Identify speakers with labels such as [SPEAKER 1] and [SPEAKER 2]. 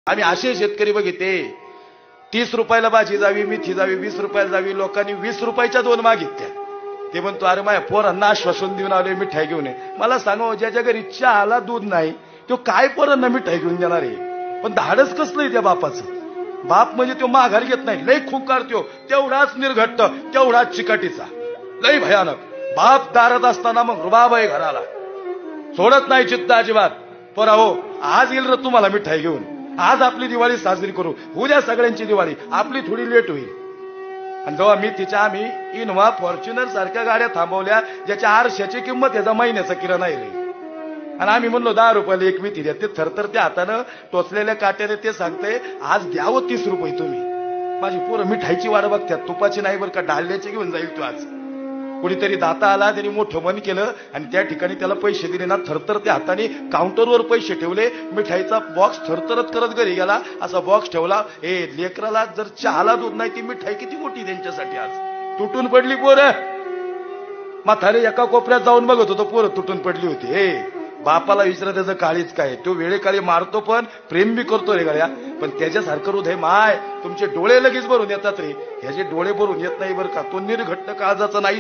[SPEAKER 1] आम्ही असे शेतकरी बघितले 30 रुपयाला भाजी जावी, मेथी जावी, 20 रुपयाला जावी, लोकांनी 20 रुपयाच्या 2 मागितल्या. ते म्हणतो अरे माझ्या पोरांना आश्वासन देऊन आले मिठाई घेऊन ये. मला सांगा ज्याच्या घरी चहाला दूध नाही तो काय पोरांना मिठाई घेऊन देणार आहे? पण धाडस कसलंय त्या बापाचं. बाप म्हणजे तो माघार घेत नाही, लय खूप काढतो, तेवढाच निर्घट्ट, तेवढाच चिकाटीचा, लय भयानक. बाप दारात असताना मग रुबाब आहे घराला, सोडत नाही चित्त अजिबात. पोराहो आज येईल रे तुम्हाला मिठाई घेऊन, आज आपली दिवाळी साजरी करू, उद्या सगळ्यांची दिवाळी, आपली थोडी लेट होईल. आणि जेव्हा मी तिच्या आम्ही इनोव्हा फॉर्च्युनर सारख्या गाड्या थांबवल्या ज्याच्या आरशाची किंमत ह्याचा महिन्याचा किराणा आहे रे, आणि आम्ही म्हणलो 10 रुपयाला एक मेथी द्या. ते थरथर त्या हातानं टोचलेल्या काट्याने ते सांगते आज द्यावं 30 रुपये तुम्ही. माझी पोरं मिठाईची वाट बघतात, तुपाची नाही बरं का, डाळल्याची घेऊन जाईल तू आज. कुणीतरी दाता आला, त्यांनी मोठं मन केलं आणि त्या ठिकाणी त्याला पैसे दिले ना, थरथर त्या हाताने काउंटरवर पैसे ठेवले, मिठाईचा बॉक्स थरथरत करत घरी गेला, असा बॉक्स ठेवला. ए लेकराला जर चहाला दूध नाही ती मिठाई किती मोठी त्यांच्यासाठी आज. तुटून पडली पोरं. म्हातारे एका कोपऱ्यात जाऊन बघत होतो, पोरं तुटून पडली होती. ए बापाला विचारा त्याचं काळीच काय, तो वेळेकाळी मारतो पण प्रेम बी करतो रे गळ्या. पण त्याच्यासारखं हृदय माय, तुमचे डोळे लगेच भरून येतात रे, ह्याचे डोळे भरून येत नाही बरं का. तो निर्घट्ट काळजाचा नाही.